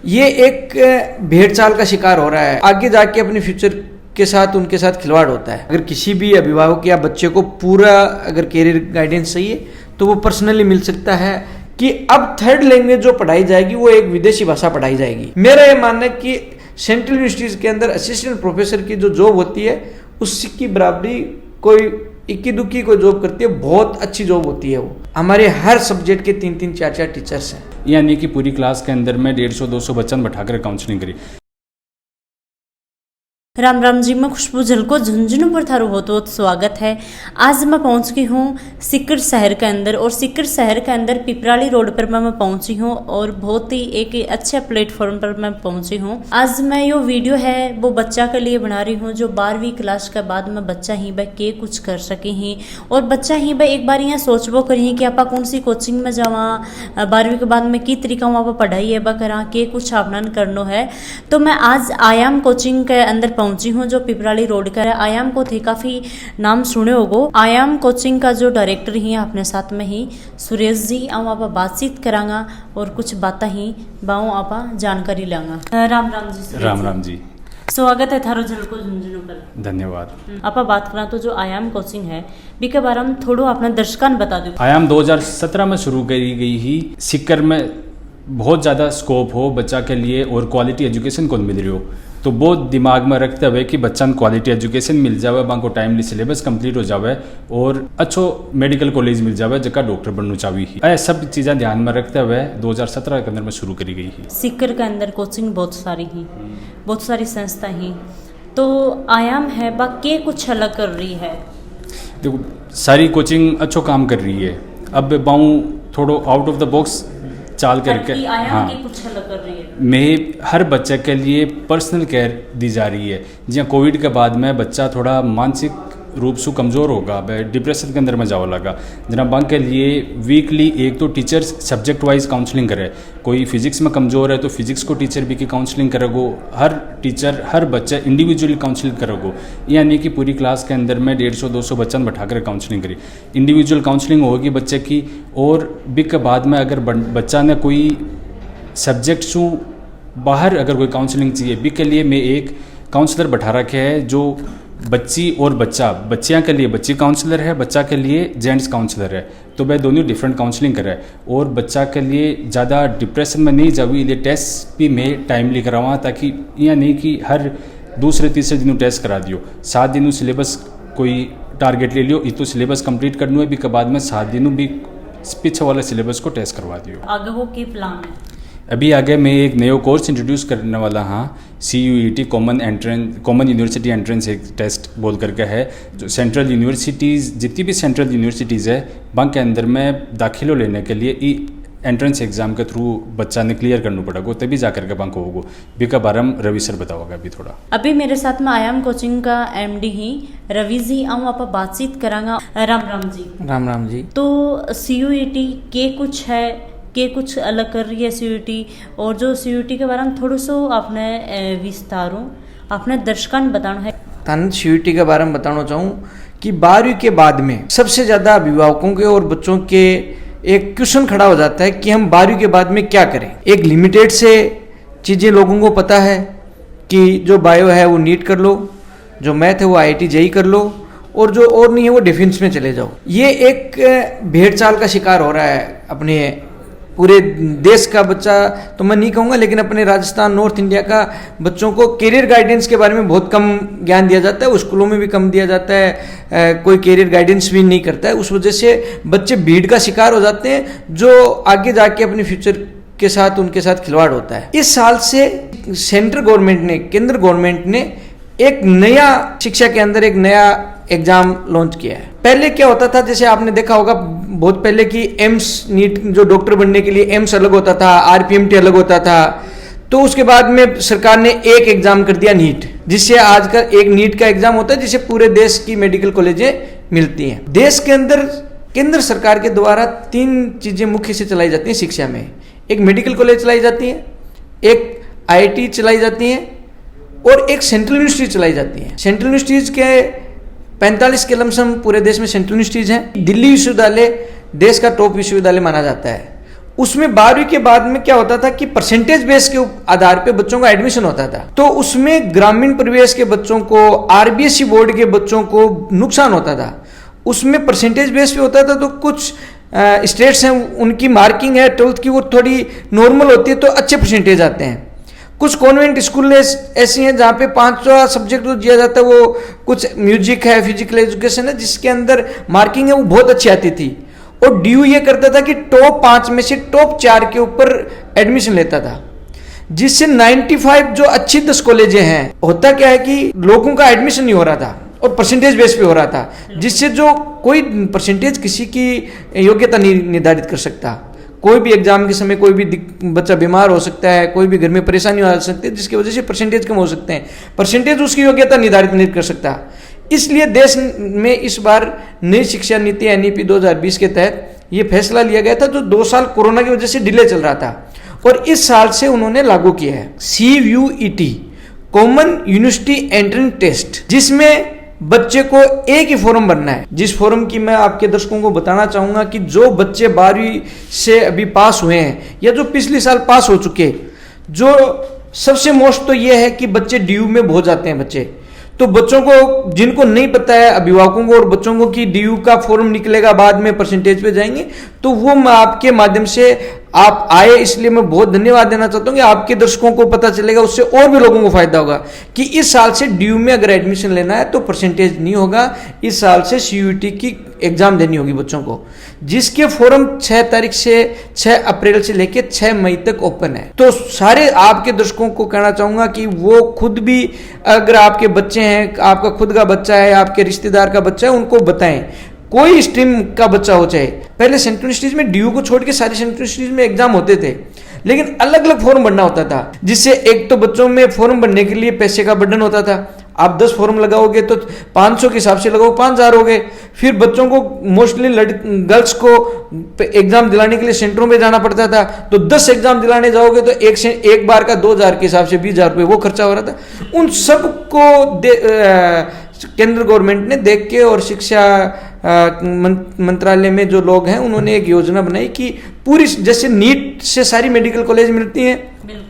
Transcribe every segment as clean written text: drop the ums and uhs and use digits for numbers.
ये एक भेड़ चाल का शिकार हो रहा है। आगे जाके अपने फ्यूचर के साथ उनके साथ खिलवाड़ होता है। अगर किसी भी अभिभावक या बच्चे को पूरा अगर कैरियर गाइडेंस चाहिए तो वो पर्सनली मिल सकता है कि अब थर्ड लैंग्वेज जो पढ़ाई जाएगी वो एक विदेशी भाषा पढ़ाई जाएगी। मेरा ये मानना है कि सेंट्रल यूनिवर्सिटीज के अंदर असिस्टेंट प्रोफेसर की जो जॉब होती है उसकी बराबरी कोई इक्की दुक्की कोई जॉब करती है, बहुत अच्छी जॉब होती है वो। हमारे हर सब्जेक्ट के 3-3 4-4 टीचर्स हैं। यानी कि पूरी क्लास के अंदर में 150-200 बच्चन बैठाकर काउंसलिंग करी। राम राम जी, मैं खुशबू झलको झुंझुनू पर थारू बहुत बहुत स्वागत है। आज मैं पहुंच गई हूँ सीकर शहर के अंदर, और सीकर शहर के अंदर पिपराली रोड पर मैं पहुंची हूँ और बहुत ही एक अच्छे प्लेटफॉर्म पर मैं पहुंची हूँ। आज मैं यो वीडियो है वो बच्चा के लिए बना रही हूँ जो 12वीं क्लास के बाद में बच्चा ही वह के कुछ कर सके ही, और बच्चा ही वह एक बार यहाँ सोचबो करी कि आप कौन सी कोचिंग में जावा, 12वीं के बाद में की तरीका वहाँ पर पढ़ाई है वह करा के कुछ अपना करनो है। तो मैं आज आयाम कोचिंग के अंदर पहुंची हूँ जो पिपराली रोड का है। आयाम को थे काफी नाम सुने होगो। आयाम कोचिंग का जो डायरेक्टर ही अपने साथ में ही सुरेश जी, आऊँ आप बातचीत करांगा और कुछ बातें ही बाऊ आप जानकारी लांगा। राम राम जी। राम राम जी, स्वागत है थारो झलको झुंझुनू पर। धन्यवाद। आप बात करा तो जो आयाम कोचिंग है बीके बारे में थोड़ो अपना दर्शकान बता दो। आयाम 2017 में शुरू करी गई ही। सीकर में बहुत ज़्यादा स्कोप हो बच्चा के लिए और क्वालिटी एजुकेशन को मिल रही हो, तो वो दिमाग में रखते हुए कि बच्चा क्वालिटी एजुकेशन मिल जावे, बाको टाइमली सिलेबस कंप्लीट हो जावे और अच्छो मेडिकल कॉलेज मिल जावे जगह डॉक्टर बनना चाहिए। ये सब चीज़ें ध्यान में रखते हुए 2017 के अंदर में शुरू करी गई है। सीकर के अंदर कोचिंग बहुत सारी ही, बहुत सारी संस्था ही, तो आयाम है बा के कुछ अलग कर रही है। देखो, सारी कोचिंग अच्छो काम कर रही है। अब बाऊ थोड़ो आउट ऑफ द बॉक्स चाल करके, हाँ, कुछ अलग कर रही है। में हर बच्चे के लिए पर्सनल केयर दी जा रही है। जहाँ कोविड के बाद में बच्चा थोड़ा मानसिक रूप से कमज़ोर होगा, डिप्रेशन के अंदर में जाओ लगा, जनाब बंक के लिए वीकली एक तो टीचर सब्जेक्ट वाइज काउंसलिंग करे। कोई फिजिक्स में कमज़ोर है तो फिजिक्स को टीचर भी की काउंसलिंग करेगो, हर टीचर हर बच्चा इंडिविजुअली काउंसलिंग करेगो। यानी कि पूरी क्लास के अंदर में 150-200 बच्चन बैठाकर काउंसलिंग करी। इंडिविजुअल काउंसलिंग होगी बच्चे की, और बिक के बाद में अगर बच्चा ने कोई सब्जेक्ट से बाहर अगर कोई काउंसलिंग चाहिए, बिक के लिए मैं एक काउंसलर बैठा रखे है जो बच्ची और बच्चा, बच्चियाँ के लिए बच्ची काउंसलर है, बच्चा के लिए जेंट्स काउंसलर है, तो वह दोनों डिफरेंट काउंसलिंग करे। और बच्चा के लिए ज़्यादा डिप्रेशन में नहीं जाऊँ, ये टेस्ट भी मैं टाइमली करावा, ताकि यह नहीं कि हर दूसरे तीसरे दिनों टेस्ट करा दियो। 7 दिनों सिलेबस कोई टारगेट ले लियो, तो सिलेबस कंप्लीट करना है, भी के बाद में 7 दिनों भी पीछे वाले सिलेबस को टेस्ट करवा दियो। आगे वो क्या प्लान है? अभी आगे मैं एक नया कोर्स इंट्रोड्यूस करने वाला हाँ, CUET कॉमन यूनिवर्सिटी एंट्रेंस एक टेस्ट बोल करके है, जो सेंट्रल यूनिवर्सिटीज़ जितनी भी सेंट्रल यूनिवर्सिटीज़ है बैंक के अंदर में दाखिलो लेने के लिए एंट्रेंस एग्जाम के थ्रू बच्चा ने क्लियर करना पड़ेगा, तभी जा करके बैंक होगा। बीका बारम रवि सर बताओगे अभी थोड़ा। अभी मेरे साथ में आयाम कोचिंग का MD ही रवि जी, आऊँ आप बातचीत करांगा। राम राम जी। राम राम जी। तो CUET के कुछ है, के कुछ अलग कर रही है CUET, और जो CUET के बारे में थोड़ा सो आपने विस्तारों अपने दर्शकान बताना है। तान CUET के बारे में बताना चाहूँ कि 12वीं के बाद में सबसे ज़्यादा अभिभावकों के और बच्चों के एक क्वेश्चन खड़ा हो जाता है कि हम 12वीं के बाद में क्या करें। एक लिमिटेड से चीज़ें लोगों को पता है कि जो बायो है वो नीट कर लो, जो मैथ है वो IIT JEE कर लो, और जो और नहीं है वो डिफेंस में चले जाओ। ये एक भेड़ चाल का शिकार हो रहा है अपने पूरे देश का बच्चा, तो मैं नहीं कहूँगा, लेकिन अपने राजस्थान नॉर्थ इंडिया का बच्चों को कैरियर गाइडेंस के बारे में बहुत कम ज्ञान दिया जाता है, स्कूलों में भी कम दिया जाता है, कोई कैरियर गाइडेंस भी नहीं करता है। उस वजह से बच्चे भीड़ का शिकार हो जाते हैं, जो आगे जाके अपने फ्यूचर के साथ उनके साथ खिलवाड़ होता है। इस साल से सेंट्रल गवर्नमेंट ने, केंद्र गवर्नमेंट ने एक नया शिक्षा के अंदर एक नया एग्जाम लॉन्च किया है। पहले क्या होता था, जैसे आपने देखा होगा बहुत पहले कि एम्स नीट, जो डॉक्टर बनने के लिए एम्स अलग होता था, RPMT अलग होता था, तो उसके बाद में सरकार ने एक एग्जाम कर दिया नीट, जिससे आज का एक नीट का एग्जाम होता है जिससे पूरे देश की मेडिकल कॉलेजें मिलती हैं। देश के अंदर केंद्र सरकार के द्वारा 3 चीजें मुख्य से चलाई जाती हैं शिक्षा में। एक मेडिकल कॉलेज चलाई जाती है, एक IIT चलाई जाती है, और एक सेंट्रल यूनिवर्सिटी चलाई जाती है। सेंट्रल यूनिवर्सिटीज के 45 के लमसम पूरे देश में सेंट्रल यूनिवर्सिटीज हैं। दिल्ली विश्वविद्यालय देश का टॉप विश्वविद्यालय माना जाता है, उसमें 12वीं के बाद में क्या होता था कि परसेंटेज बेस के आधार पे बच्चों का एडमिशन होता था, तो उसमें ग्रामीण परिवेश के बच्चों को, आरबीएसई बोर्ड के बच्चों को नुकसान होता था। उसमें परसेंटेज बेस पे होता था, तो कुछ स्टेट्स हैं उनकी मार्किंग है 12th की वो थोड़ी नॉर्मल होती है तो अच्छे परसेंटेज आते हैं। कुछ कॉन्वेंट स्कूल ऐसी हैं जहाँ पे 5वां सब्जेक्ट जो दिया जाता है वो कुछ म्यूजिक है, फिजिकल एजुकेशन है, जिसके अंदर मार्किंग है वो बहुत अच्छी आती थी। और डीयू ये करता था कि टॉप 5 में से टॉप 4 के ऊपर एडमिशन लेता था, जिससे 95 जो अच्छी 10 कॉलेजें हैं, होता क्या है कि लोगों का एडमिशन नहीं हो रहा था और परसेंटेज बेस पे हो रहा था, जिससे जो कोई परसेंटेज किसी की योग्यता नहीं निर्धारित कर सकता। कोई भी एग्जाम के समय कोई भी बच्चा बीमार हो सकता है, कोई भी घर में परेशानी आ सकती है, जिसकी वजह से परसेंटेज कम हो सकते हैं। परसेंटेज उसकी योग्यता निर्धारित नहीं कर सकता। इसलिए देश में इस बार नई शिक्षा नीति एनईपी 2020 के तहत ये फैसला लिया गया था, जो 2 साल कोरोना की वजह से डिले चल रहा था, और इस साल से उन्होंने लागू किया है CUET, common university entrance test, जिसमें बच्चे को एक ही फॉर्म भरना है। जिस फॉर्म की मैं आपके दर्शकों को बताना चाहूंगा कि जो बच्चे 12वीं से अभी पास हुए हैं या जो पिछले साल पास हो चुके, जो सबसे मोस्ट तो ये है कि बच्चे डीयू में हो जाते हैं बच्चे। तो बच्चों को, जिनको नहीं पता है, अभिभावकों को और बच्चों को कि डीयू का फॉर्म निकलेगा बाद में परसेंटेज पे जाएंगे, तो वो मैं आपके माध्यम से आप आए, इसलिए मैं बहुत धन्यवाद देना चाहता हूं कि आपके दर्शकों को पता चलेगा, उससे और भी लोगों को फायदा होगा कि इस साल से डीयू में अगर एडमिशन लेना है तो परसेंटेज नहीं होगा, इस साल से CUET की एग्जाम देनी होगी बच्चों को, जिसके फॉर्म 6 तारीख से 6 अप्रैल से लेके 6 मई तक ओपन है। तो सारे आपके दर्शकों को कहना चाहूंगा कि वो खुद भी, अगर आपके बच्चे हैं, आपका खुद का बच्चा है, आपके रिश्तेदार का बच्चा है, उनको बताएं। कोई स्ट्रीम का बच्चा हो, चाहे पहले सेंट्रल यूनिवर्सिटीज में डीयू को छोड़ के सारी सेंट्रल यूनिवर्सिटीज में एग्जाम होते थे, लेकिन अलग अलग फॉर्म भरना होता था, जिससे एक तो बच्चों में फॉर्म भरने के लिए पैसे का बर्डन होता था। आप 10 फॉर्म लगाओगे तो 500 के हिसाब से लगाओ 5000 हो गए। फिर बच्चों को मोस्टली गर्ल्स को एग्जाम दिलाने के लिए सेंटरों में जाना पड़ता था, तो 10 एग्जाम दिलाने जाओगे तो एक बार का 2000 के हिसाब से 20,000 रुपये वो खर्चा हो रहा था। उन सबको केंद्र गवर्नमेंट ने देख के, और शिक्षा मंत्रालय में जो लोग हैं उन्होंने एक योजना बनाई कि पूरी, जैसे नीट से सारी मेडिकल कॉलेज मिलती हैं,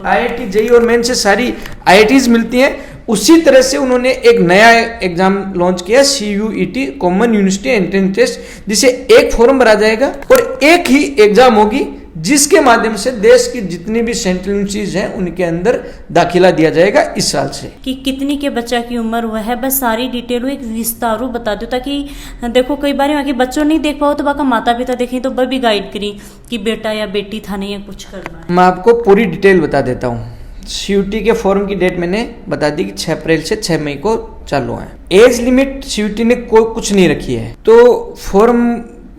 IIT JEE और मेन से सारी IITs मिलती हैं, उसी तरह से उन्होंने एक नया एग्जाम लॉन्च किया CUET, common university entrance test, जिसे एक फॉर्म भरा जाएगा और एक ही एग्जाम होगी, जिसके माध्यम से देश की जितनी भी सेंट्रल यूनिवर्सिटीज हैं उनके अंदर दाखिला दिया जाएगा इस साल से। कि कितनी के बच्चा की उम्र हुआ है, बस सारी डिटेल एक विस्तारू बता दो, ताकि देखो कई बार बाकी बच्चों नहीं देख पाओ तो बाका माता पिता देखें तो वह भी गाइड करी कि बेटा या बेटी था नहीं या कुछ करना है। मैं आपको पूरी डिटेल बता देता हूँ। CUET के फॉर्म की डेट मैंने बता दी कि 6 अप्रैल से 6 मई को चालू है। एज लिमिट CUET ने कोई कुछ नहीं रखी है, तो फॉर्म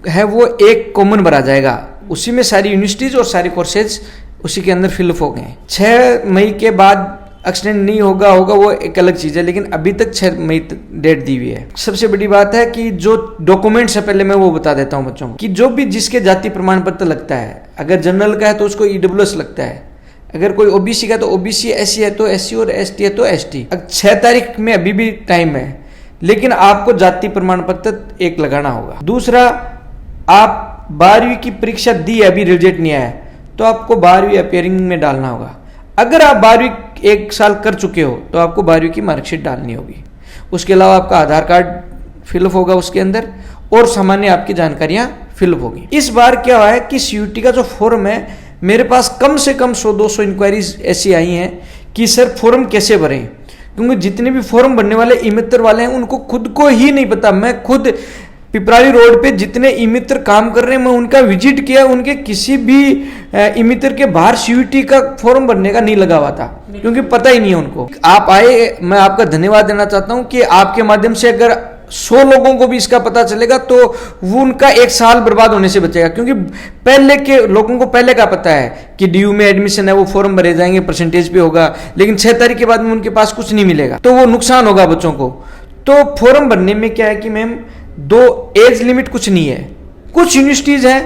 है वो एक कॉमन भरा जाएगा, उसी में सारी यूनिवर्सिटीज और सारे कोर्सेज उसी के अंदर फिलअप हो गए। 6 मई के बाद एक्सटेंड नहीं होगा वो एक अलग चीज़ है, लेकिन अभी तक 6 मई डेट दी हुई है। सबसे बड़ी बात है कि जो डॉक्यूमेंट्स है, पहले मैं वो बता देता हूँ बच्चों को, कि जो भी जिसके जाति प्रमाण पत्र लगता है, अगर जनरल का है तो उसको EWS लगता है, अगर कोई OBC का तो OBC, SC है तो SC और ST है तो ST। 6 तारीख में अभी भी टाइम है, लेकिन आपको जाति प्रमाण पत्र एक लगाना होगा। दूसरा, आप 12वीं की परीक्षा दी है, अभी रिजल्ट नहीं आया, तो आपको 12वीं अपियरिंग में डालना होगा। अगर आप 12वीं 1 साल कर चुके हो तो आपको 12वीं की मार्कशीट डालनी होगी। उसके अलावा आपका आधार कार्ड फिलअप होगा उसके अंदर, और सामान्य आपकी जानकारियां फिलअप होगी। इस बार क्या हुआ है कि CUET का जो फॉर्म है, मेरे पास कम से कम 100-200 इंक्वायरीज ऐसी आई हैं कि सर फॉर्म कैसे भरें, क्योंकि जितने भी फॉर्म भरने वाले ई-मित्र वाले हैं उनको खुद को ही नहीं पता। मैं खुद पिपराली रोड पे जितने ई-मित्र काम कर रहे हैं, मैं उनका विजिट किया, उनके किसी भी ई-मित्र के बाहर CUET का फॉर्म भरने का नहीं लगा हुआ था, क्योंकि पता ही नहीं है उनको। आप आए, मैं आपका धन्यवाद देना चाहता हूं कि आपके माध्यम से अगर 100 लोगों को भी इसका पता चलेगा तो वो उनका 1 साल बर्बाद होने से बचेगा, क्योंकि पहले के लोगों को पहले का पता है कि डीयू में एडमिशन है, वो फॉर्म भरे जाएंगे, परसेंटेज पे होगा, लेकिन 6 तारीख के बाद में उनके पास कुछ नहीं मिलेगा, तो वो नुकसान होगा बच्चों को। तो फॉर्म भरने में क्या है कि मैम 2 एज लिमिट कुछ नहीं है। कुछ यूनिवर्सिटीज है,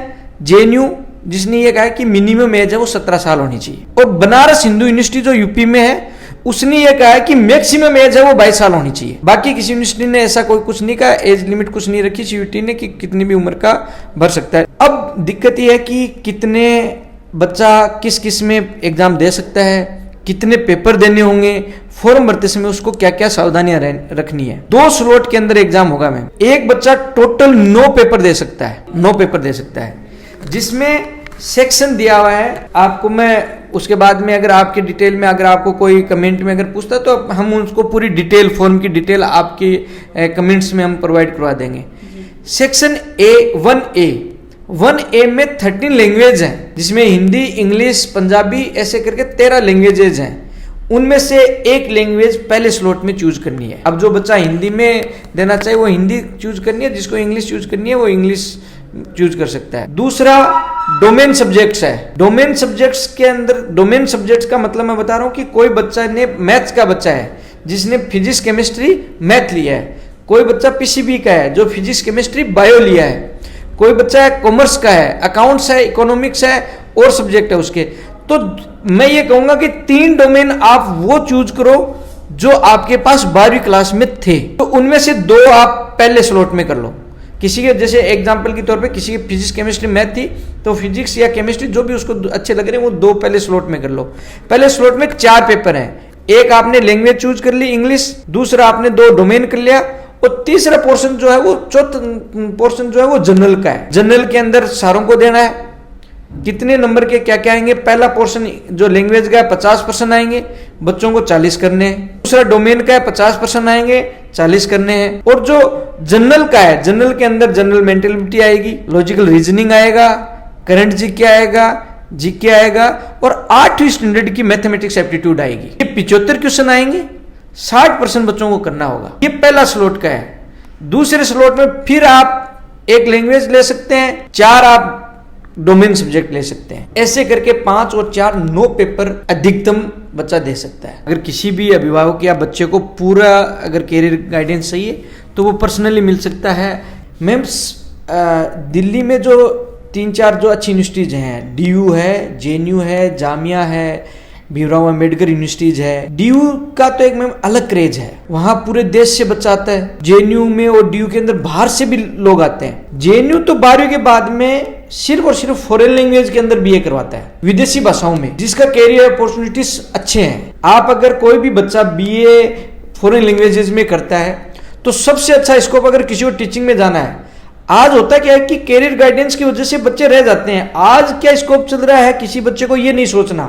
JNU जिसने ये कहा है कि मिनिमम एज है वो 17 साल होनी चाहिए, और बनारस हिंदू यूनिवर्सिटी जो यूपी में है उसने ये कहा है कि मैक्सिमम एज है वो 22 साल होनी चाहिए। बाकी किसी यूनिवर्सिटी ने ऐसा कोई कुछ नहीं कहा, एज लिमिट कुछ नहीं रखी CUET ने कि कितनी भी उम्र का भर सकता है। अब दिक्कत ये है कि कितने बच्चा किस किस में एग्जाम दे सकता है, कितने पेपर देने होंगे, फॉर्म भरते समय उसको क्या क्या सावधानियां रखनी है। 2 स्लॉट के अंदर एग्जाम होगा मैम। एक बच्चा टोटल 9 पेपर दे सकता है, 9 पेपर दे सकता है, जिसमें सेक्शन दिया हुआ है आपको। मैं उसके बाद में अगर आपके डिटेल में अगर आपको कोई कमेंट में अगर पूछता है तो हम उसको पूरी डिटेल, फॉर्म की डिटेल आपकी कमेंट्स में हम प्रोवाइड करवा देंगे। सेक्शन वन ए में 13 लैंग्वेज हैं, जिसमें हिंदी, इंग्लिश, पंजाबी ऐसे करके 13 लैंग्वेजेज हैं। उनमें से एक लैंग्वेज पहले स्लॉट में चूज करनी है। अब जो बच्चा हिंदी में देना चाहिए वो हिंदी चूज करनी है, जिसको इंग्लिश चूज करनी है वो इंग्लिश चूज कर सकता है। दूसरा डोमेन सब्जेक्ट्स है। डोमेन सब्जेक्ट्स के अंदर, डोमेन सब्जेक्ट्स का मतलब मैं बता रहा हूं कि कोई बच्चा ने मैथ्स का बच्चा है जिसने फिजिक्स, केमिस्ट्री, मैथ लिया है। कोई बच्चा पीसीबी का है जो फिजिक्स, केमिस्ट्री, बायो लिया है। कोई बच्चा है कॉमर्स का है, अकाउंट्स है, इकोनॉमिक्स है और सब्जेक्ट है उसके। तो मैं ये कहूंगा कि 3 डोमेन आप वो चूज करो जो आपके पास 12वीं क्लास में थे। तो उनमें से 2 आप पहले स्लॉट में कर लो। किसी के, जैसे एग्जांपल के तौर पे किसी की फिजिक्स, केमिस्ट्री, मैथ थी तो फिजिक्स या केमिस्ट्री जो भी उसको अच्छे लग रहे हैं वो 2 पहले स्लॉट में कर लो। पहले स्लॉट में 4 पेपर हैं। एक आपने लैंग्वेज चूज कर ली इंग्लिश, दूसरा आपने 2 डोमेन कर लिया और तीसरा पोर्शन जो है वो, चौथा पोर्शन जो है वो जनरल का है। जनरल के अंदर सारों को देना है। कितने नंबर के क्या क्या आएंगे? पहला पोर्शन जो लैंग्वेज का है 50% आएंगे, बच्चों को 40 करने हैं। दूसरा डोमेन का है 50% आएंगे, 40 करने हैं। और जो जनरल का है, जनरल के अंदर जनरल मेंटेलिटी आएगी, लॉजिकल रीजनिंग आएगा, करंट जीके आएगा, जीके आएगा और 8वीं स्टैंडर्ड की मैथमेटिक्स एप्टीट्यूड आएगी। ये 75 क्वेश्चन आएंगे, 60% बच्चों को करना होगा। ये पहला स्लॉट का है। दूसरे स्लॉट में फिर आप एक लैंग्वेज ले सकते हैं, 4 आप डोमेन सब्जेक्ट ले सकते हैं। ऐसे करके 5 और 4 9 पेपर अधिकतम बच्चा दे सकता है। अगर किसी भी अभिभावक या बच्चे को पूरा अगर कैरियर गाइडेंस चाहिए तो वो पर्सनली मिल सकता है। मैम दिल्ली में जो 3-4 जो अच्छी यूनिवर्सिटीज हैं, डीयू है, जेएनयू है, जामिया है, भीमराव अम्बेडकर यूनिवर्सिटीज है। डीयू का तो एक मैम अलग क्रेज है, वहां पूरे देश से बच्चा आता है। जेएनयू में और डीयू के अंदर बाहर से भी लोग आते हैं। जेएनयू तो 12वीं के बाद में सिर्फ और सिर्फ फॉरेन लैंग्वेज के अंदर बीए करवाता है, विदेशी भाषाओं में, जिसका कैरियर अपॉर्चुनिटीज अच्छे हैं। आप अगर कोई भी बच्चा बीए फॉरेन लैंग्वेजेस में करता है तो सबसे अच्छा स्कोप अगर किसी को टीचिंग में जाना है। आज होता क्या है कि कैरियर गाइडेंस की वजह से बच्चे रह जाते हैं। आज क्या स्कोप चल रहा है, किसी बच्चे को ये नहीं सोचना,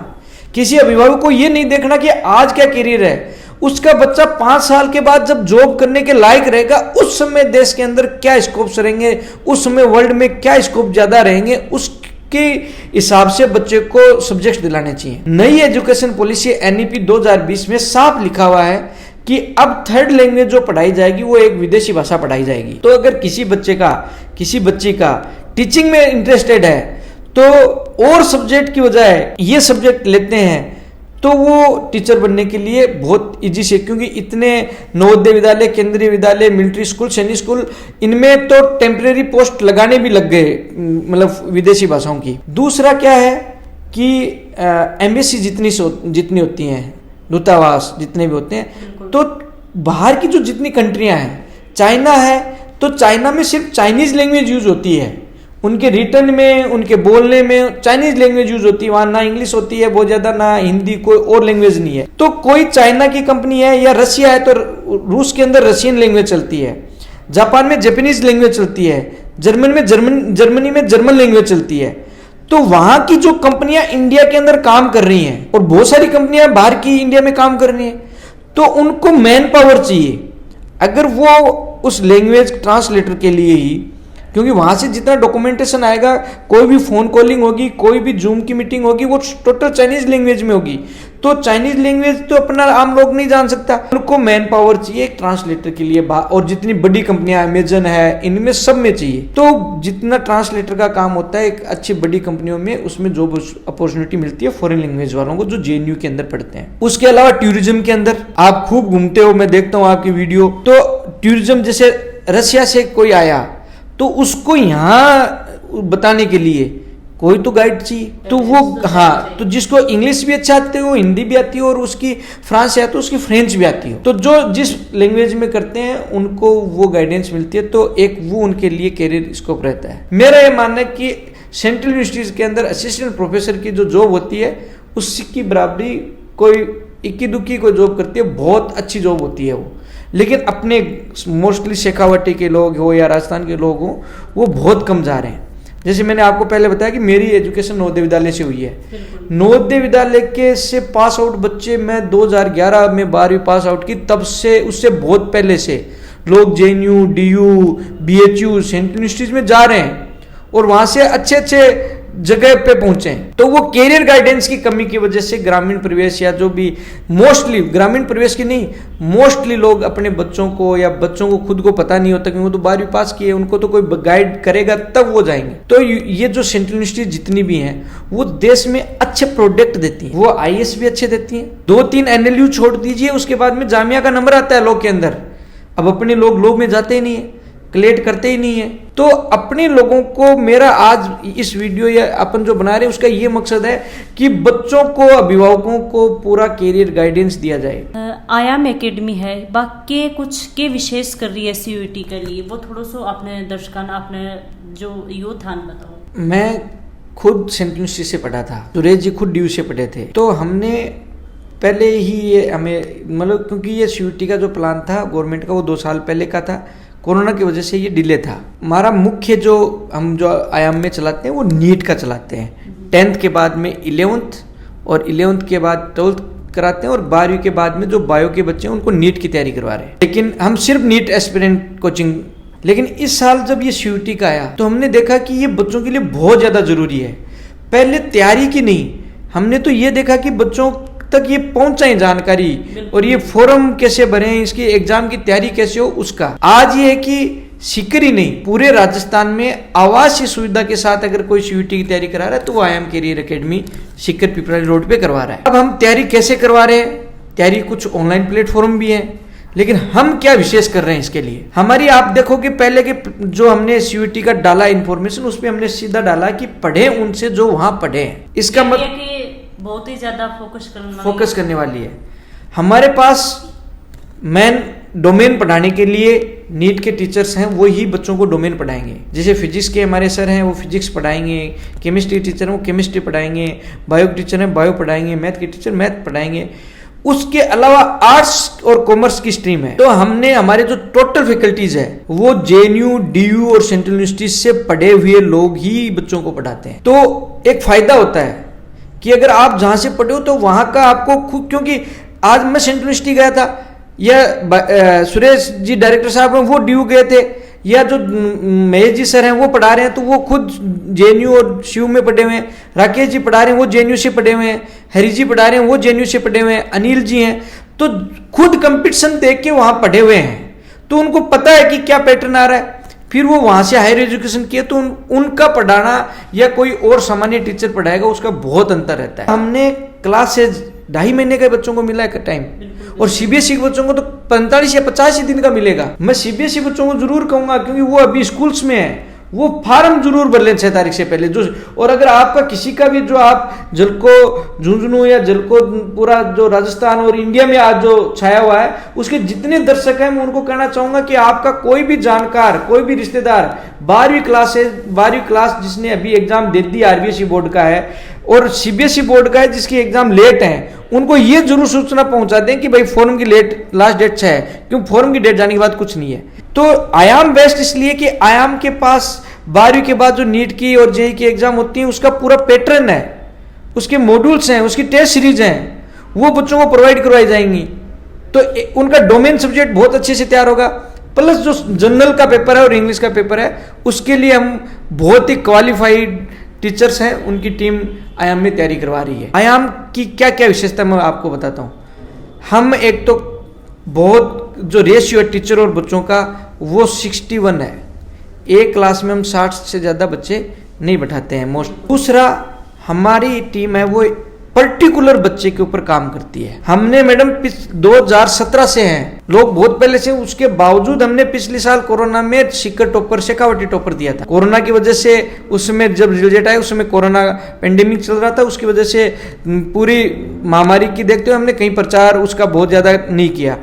किसी अभिभावक को ये नहीं देखना कि आज क्या कैरियर है। उसका बच्चा 5 साल के बाद जब जॉब करने के लायक रहेगा, उस समय देश के अंदर क्या स्कोप्स रहेंगे, उस समय वर्ल्ड में क्या स्कोप ज्यादा रहेंगे, उसके हिसाब से बच्चे को सब्जेक्ट दिलाने चाहिए। नई एजुकेशन पॉलिसी एनईपी 2020 में साफ लिखा हुआ है कि अब 3rd लैंग्वेज जो पढ़ाई जाएगी वो एक विदेशी भाषा पढ़ाई जाएगी। तो अगर किसी बच्ची का टीचिंग में इंटरेस्टेड है तो और सब्जेक्ट की बजाय ये सब्जेक्ट लेते हैं तो वो टीचर बनने के लिए बहुत इजी से, क्योंकि इतने नवोदय विद्यालय, केंद्रीय विद्यालय, मिलिट्री स्कूल, सैनिक स्कूल, इनमें तो टेम्परेरी पोस्ट लगाने भी लग गए, मतलब विदेशी भाषाओं की। दूसरा क्या है कि एम्बेसी जितनी होती हैं, दूतावास जितने भी होते हैं, तो बाहर की जो जितनी कंट्रियां हैं, चाइना है तो चाइना में सिर्फ चाइनीज लैंग्वेज यूज होती है। उनके रिटर्न में, उनके बोलने में चाइनीज लैंग्वेज यूज होती है। वहां ना इंग्लिश होती है बहुत ज्यादा, ना हिंदी, कोई और लैंग्वेज नहीं है। तो कोई चाइना की कंपनी है या रशिया है तो रूस के अंदर रशियन लैंग्वेज चलती है, जापान में जापानीज लैंग्वेज चलती है, जर्मनी में जर्मन लैंग्वेज चलती है। तो वहां की जो कंपनियां इंडिया के अंदर काम कर रही हैं और बहुत सारी कंपनियां बाहर की इंडिया में काम कर रही हैं, तो उनको मैन पावर चाहिए। अगर वो उस लैंग्वेज ट्रांसलेटर के लिए ही, क्योंकि वहां से जितना डॉक्यूमेंटेशन आएगा, कोई भी फोन कॉलिंग होगी, कोई भी जूम की मीटिंग होगी, वो टोटल चाइनीज लैंग्वेज में होगी। तो चाइनीज लैंग्वेज तो अपना आम लोग नहीं जान सकता, उनको मैन पावर चाहिए एक ट्रांसलेटर के लिए। और जितनी बड़ी कंपनियां, अमेजन है, इनमें सब में चाहिए। तो जितना ट्रांसलेटर का काम होता है एक अच्छी बड़ी कंपनियों में, उसमें जॉब अपॉर्चुनिटी मिलती है फॉरेन लैंग्वेज वालों को जो जेएनयू के अंदर पढ़ते हैं। उसके अलावा टूरिज्म के अंदर आप खूब घूमते हो, मैं देखता हूँ आपकी वीडियो। तो टूरिज्म, जैसे रशिया से कोई आया तो उसको यहाँ बताने के लिए कोई तो गाइड चाहिए। तो वो, हाँ, तो जिसको इंग्लिश भी अच्छा आती हो, हिंदी भी आती हो और उसकी फ्रांस से आती हो, उसकी फ्रेंच भी आती हो, तो जो जिस लैंग्वेज में करते हैं उनको वो गाइडेंस मिलती है। तो एक वो उनके लिए कैरियर स्कोप रहता है। मेरा ये मानना है कि सेंट्रल यूनिवर्सिटीज़ के अंदर असिस्टेंट प्रोफेसर की जो जॉब होती है उसकी बराबरी कोई इक्की दुक्की कोई जॉब करती है, बहुत अच्छी जॉब होती है वो। लेकिन अपने मोस्टली शेखावटी के लोग हो या राजस्थान के लोग हो वो बहुत कम जा रहे हैं। जैसे मैंने आपको पहले बताया कि मेरी एजुकेशन नवोदय विद्यालय से हुई है। नवोदय विद्यालय के से पास आउट बच्चे मैं 2011 में 12वीं पास आउट की, तब से उससे बहुत पहले से लोग JNU, DU, BHU, central universities में जा रहे हैं और वहां से अच्छे अच्छे जगह पे पहुंचे हैं। तो वो कैरियर गाइडेंस की कमी की वजह से ग्रामीण परिवेश या जो भी मोस्टली ग्रामीण परिवेश की नहीं, मोस्टली लोग अपने बच्चों को या बच्चों को खुद को पता नहीं होता क्योंकि वो तो 12वीं पास किए, उनको तो कोई गाइड करेगा तब वो जाएंगे। तो ये जो सेंट्रल यूनिवर्सिटी जितनी भी हैं वो देश में अच्छे प्रोडक्ट देती हैं, वो IAS भी अच्छे देती हैं। 2-3 NLU छोड़ दीजिए, उसके बाद में जामिया का नंबर आता है लोग के अंदर। अब अपने लोग में जाते ही नहीं है, कलेक्ट करते ही नहीं है। तो अपने लोगों को मेरा आज इस वीडियो या अपन जो बना रहे हैं उसका ये मकसद है कि बच्चों को, अभिभावकों को पूरा कैरियर गाइडेंस दिया जाए। आयाम एकेडमी है बाकी कुछ के विशेष कर रही है CUET के लिए, वो थोड़ा सा अपने दर्शकों अपने जो यूथान बताओ। मैं खुद सेंट्रल यूनिवर्सिटी से पढ़ा था, सुरेश जी खुद DU से पढ़े थे। तो हमने पहले ही ये हमें मतलब क्योंकि ये CUET का जो प्लान था गवर्नमेंट का वो 2 साल पहले का था, कोरोना की वजह से ये डिले था। हमारा मुख्य जो हम जो आयाम में चलाते हैं वो नीट का चलाते हैं। 10th के बाद में 11th और 11th के बाद 12th कराते हैं और 12वीं के बाद में जो बायो के बच्चे हैं उनको नीट की तैयारी करवा रहे हैं। लेकिन हम सिर्फ नीट एस्पिरेंट कोचिंग, लेकिन इस साल जब ये CUET का आया तो हमने देखा कि ये बच्चों के लिए बहुत ज़्यादा ज़रूरी है। पहले तैयारी की नहीं, हमने तो ये देखा कि बच्चों तक ये पहुंचाएं जानकारी और ये फॉर्म कैसे भरें, इसकी एग्जाम की तैयारी कैसे हो उसका। आज ये है कि सीकर ही नहीं पूरे राजस्थान में आवासीय सुविधा के साथ अगर कोई CUET की तैयारी करा रहा है तो वो Aayam career academy Sikar Piprali road पे करवा रहा है। अब हम तैयारी कैसे करवा रहे हैं, तैयारी कुछ ऑनलाइन प्लेटफॉर्म भी है, लेकिन हम क्या विशेष कर रहे हैं इसके लिए। हमारी आप देखोगे पहले के जो हमने CUET का डाला इन्फॉर्मेशन, उस पर हमने सीधा डाला कि पढ़े उनसे जो वहां पढ़े। इसका मतलब बहुत ही ज्यादा फोकस करने वाली है। हमारे पास मेन डोमेन पढ़ाने के लिए नीट के टीचर्स हैं, वो ही बच्चों को डोमेन पढ़ाएंगे। जैसे फिजिक्स के हमारे सर हैं वो फिजिक्स पढ़ाएंगे, केमिस्ट्री टीचर हैं वो केमिस्ट्री पढ़ाएंगे, बायो टीचर हैं बायो पढ़ाएंगे, मैथ के टीचर मैथ पढ़ाएंगे। उसके अलावा आर्ट्स और कॉमर्स की स्ट्रीम है। तो हमने हमारे जो टोटल फैकल्टीज है वो JNU, DU और सेंट्रल यूनिवर्सिटी से पढ़े हुए लोग ही बच्चों को पढ़ाते हैं। तो एक फायदा होता है कि अगर आप जहां से पढ़े हो तो वहां का आपको खुद, क्योंकि आज मैं सेंट्रल यूनिवर्सिटी गया था या सुरेश जी डायरेक्टर साहब हैं वो DU गए थे या जो महेश जी सर हैं वो पढ़ा रहे हैं तो वो खुद JNU और शिव में पढ़े हुए हैं, राकेश जी पढ़ा रहे हैं वो JNU से पढ़े हुए हैं, हरी जी पढ़ा रहे हैं वो JNU से पढ़े हुए हैं, अनिल जी हैं तो खुद कंपटीशन देख के वहां पढ़े हुए हैं तो उनको पता है कि क्या पैटर्न आ रहा है। फिर वो वहां से हायर एजुकेशन किए तो उनका पढ़ाना या कोई और सामान्य टीचर पढ़ाएगा उसका बहुत अंतर रहता है। हमने क्लास से 2.5 महीने के बच्चों को मिला है टाइम और CBSE के बच्चों को तो 45 या 85 दिन का मिलेगा। मैं CBSE बच्चों को जरूर कहूंगा क्योंकि वो अभी स्कूल्स में है, वो फार्म जरूर भर लें 6 तारीख से पहले जो। और अगर आपका किसी का भी जो आप जलको झुंझुनू या जलको पूरा जो राजस्थान और इंडिया में आज जो छाया हुआ है उसके जितने दर्शक हैं मैं उनको कहना चाहूंगा कि आपका कोई भी जानकार, कोई भी रिश्तेदार 12वीं क्लास जिसने अभी एग्जाम दे दी RBSE बोर्ड का है और CBSE बोर्ड का है जिसकी एग्जाम लेट है, उनको ये जरूर सूचना पहुंचा दें कि भाई फॉर्म की लास्ट डेट 6 है, क्योंकि फॉर्म की डेट जाने के बाद कुछ नहीं है। तो आयाम बेस्ट इसलिए कि आयाम के पास 12वीं के बाद जो नीट की और JEE की एग्जाम होती है उसका पूरा पैटर्न है, उसके मॉड्यूल्स हैं, उसकी टेस्ट सीरीज हैं, वो बच्चों को प्रोवाइड करवाई जाएंगी। तो उनका डोमेन सब्जेक्ट बहुत अच्छे से तैयार होगा। प्लस जो जनरल का पेपर है और इंग्लिश का पेपर है उसके लिए हम बहुत ही क्वालिफाइड टीचर्स हैं, उनकी टीम आयाम में तैयारी करवा रही है। आयाम की क्या क्या विशेषता मैं आपको बताता हूँ। हम एक तो बहुत जो रेशियो है टीचर और बच्चों का वो 61 है, एक क्लास में हम 60 से ज़्यादा बच्चे नहीं बैठाते हैं मोस्ट। दूसरा हमारी टीम है वो पर्टिकुलर बच्चे के ऊपर काम करती है। हमने मैडम 2017 से हैं, लोग बहुत पहले से, उसके बावजूद हमने पिछले साल कोरोना में सीकर टॉपर शेखावटी टॉपर दिया था। कोरोना की वजह से उसमें जब रिजल्ट आया उसमें कोरोना पेंडेमिक चल रहा था, उसकी वजह से पूरी महामारी की देखते हुए हमने कहीं प्रचार उसका बहुत ज़्यादा नहीं किया।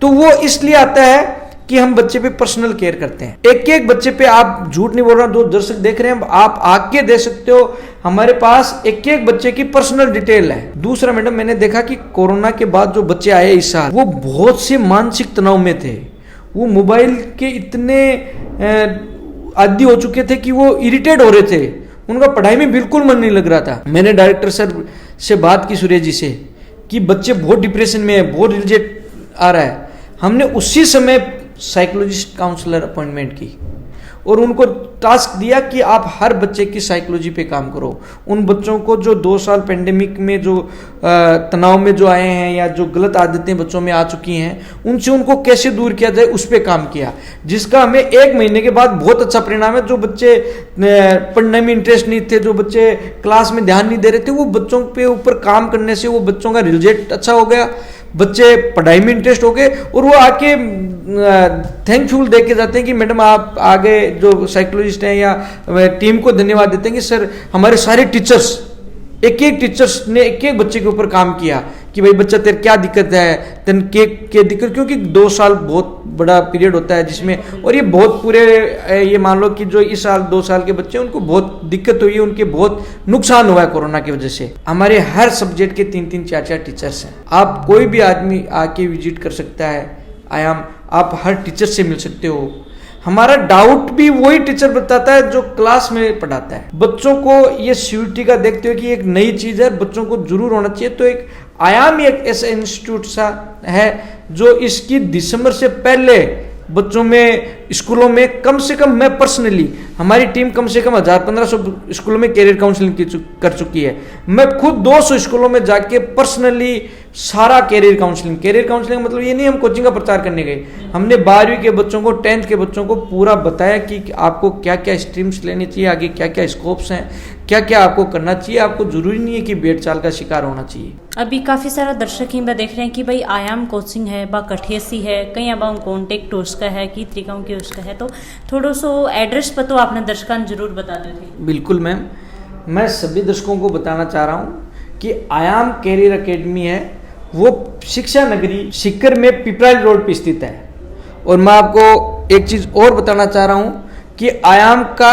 तो वो इसलिए आता है कि हम बच्चे पे पर्सनल केयर करते हैं। एक एक बच्चे पे, आप झूठ नहीं बोल रहा, जो दर्शक देख रहे हैं आप आके दे सकते हो, हमारे पास एक एक बच्चे की पर्सनल डिटेल है। दूसरा मैडम, मैंने देखा कि कोरोना के बाद जो बच्चे आए इस साल, वो बहुत से मानसिक तनाव में थे। वो मोबाइल के इतने आदी हो चुके थे कि वो इरिटेट हो रहे थे, उनका पढ़ाई में बिल्कुल मन नहीं लग रहा था। मैंने डायरेक्टर सर से बात की, सुरेश जी से, कि बच्चे बहुत डिप्रेशन में है, बहुत रिजेक्ट आ रहा है। हमने उसी समय साइकोलॉजिस्ट काउंसलर अपॉइंटमेंट की और उनको टास्क दिया कि आप हर बच्चे की साइकोलॉजी पे काम करो। उन बच्चों को जो 2 साल पेंडेमिक में जो तनाव में जो आए हैं या जो गलत आदतें बच्चों में आ चुकी हैं, उनसे उनको कैसे दूर किया जाए उस पर काम किया, जिसका हमें 1 महीने के बाद बहुत अच्छा परिणाम है। जो बच्चे पढ़ने में इंटरेस्ट नहीं थे, जो बच्चे क्लास में ध्यान नहीं दे रहे थे, वो बच्चों पे ऊपर काम करने से वो बच्चों का रिजल्ट अच्छा हो गया, बच्चे पढ़ाई में इंटरेस्ट हो गए और वो आके थैंकफुल देख के जाते हैं कि मैडम आप आगे जो साइकोलॉजिस्ट हैं या टीम को धन्यवाद देते हैं कि सर हमारे सारे टीचर्स, एक एक टीचर्स ने एक एक बच्चे के ऊपर काम किया कि भाई बच्चा तेरे क्या दिक्कत है, तेन के दिक्कत, क्योंकि 2 साल बहुत बड़ा पीरियड होता है जिसमें, और ये बहुत पूरे ये मान लो कि जो इस साल 2 साल के बच्चे उनको बहुत दिक्कत हुई है, उनके बहुत नुकसान हुआ है कोरोना की वजह से। हमारे हर सब्जेक्ट के 3-3 4-4 टीचर्स हैं। आप कोई भी आदमी आके विजिट कर सकता है आयाम, आप हर टीचर से मिल सकते हो। हमारा डाउट भी वही टीचर बताता है जो क्लास में पढ़ाता है। बच्चों को ये सीयूईटी का देखते हो कि एक नई चीज है, बच्चों को जरूर होना चाहिए। तो एक आयाम ही एक ऐसा इंस्टीट्यूट सा है जो इसकी दिसंबर से पहले बच्चों में स्कूलों में कम से कम, मैं पर्सनली, हमारी टीम कम से कम 1000-1500 स्कूलों में कैरियर काउंसलिंग कर चुकी है। मैं खुद 200 स्कूलों में जाके पर्सनली सारा कैरियर काउंसलिंग मतलब ये नहीं हम कोचिंग का प्रचार करने गए, हमने 12वीं के बच्चों को, 10th के बच्चों को पूरा बताया कि आपको क्या क्या स्ट्रीम्स लेनी चाहिए, आगे क्या क्या स्कोप्स हैं, क्या क्या आपको करना चाहिए। आपको जरूरी नहीं है कि भेड़ चाल का शिकार होना चाहिए। अभी काफ़ी सारा दर्शक ही देख रहे हैं कि भाई आयाम कोचिंग है बा कठियसी है, कहीं अब कॉन्टेक्ट उसका है कि त्रिकाओं की उसका है, तो थोड़ा सो एड्रेस पर तो आपने दर्शकों जरूर बता देते। बिल्कुल मैम, मैं सभी दर्शकों को बताना चाह रहा हूँ कि आयाम कैरियर एकेडमी है, वो शिक्षा नगरी सीकर में पिपराली रोड पे स्थित है। और मैं आपको एक चीज़ और बताना चाह रहा हूँ कि आयाम का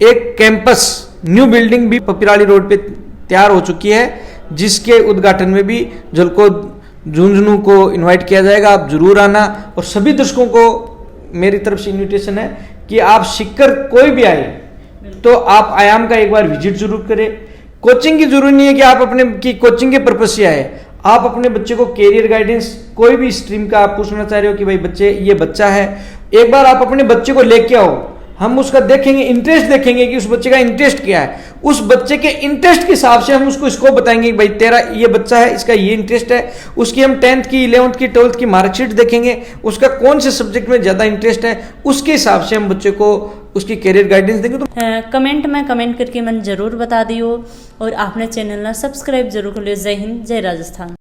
एक कैंपस, न्यू बिल्डिंग भी पिपराली रोड पे तैयार हो चुकी है, जिसके उद्घाटन में भी झलको झुंझुनू को इनवाइट किया जाएगा। आप जरूर आना। और सभी दर्शकों को मेरी तरफ से इन्विटेशन है कि आप सीकर कोई भी आए तो आप आयाम का एक बार विजिट जरूर करें। कोचिंग की जरूरी नहीं है कि आप अपने की कोचिंग के पर्पज से आए, आप अपने बच्चे को कैरियर गाइडेंस कोई भी स्ट्रीम का आप पूछना चाह रहे हो कि भाई बच्चे, ये बच्चा है, एक बार आप अपने बच्चे को लेके आओ, हम उसका देखेंगे, इंटरेस्ट देखेंगे कि उस बच्चे का इंटरेस्ट क्या है। उस बच्चे के इंटरेस्ट के हिसाब से हम उसको स्कोप बताएंगे कि भाई तेरा ये बच्चा है, इसका ये इंटरेस्ट है। उसकी हम 10th की, 11th की, 12th की मार्कशीट देखेंगे, उसका कौन से सब्जेक्ट में ज़्यादा इंटरेस्ट है, उसके हिसाब से हम बच्चे को उसकी कैरियर गाइडेंस देंगे। तो कमेंट में कमेंट करके मन जरूर बता दियो और आपने चैनल ना सब्सक्राइब जरूर कर लियो। जय हिंद, जय राजस्थान।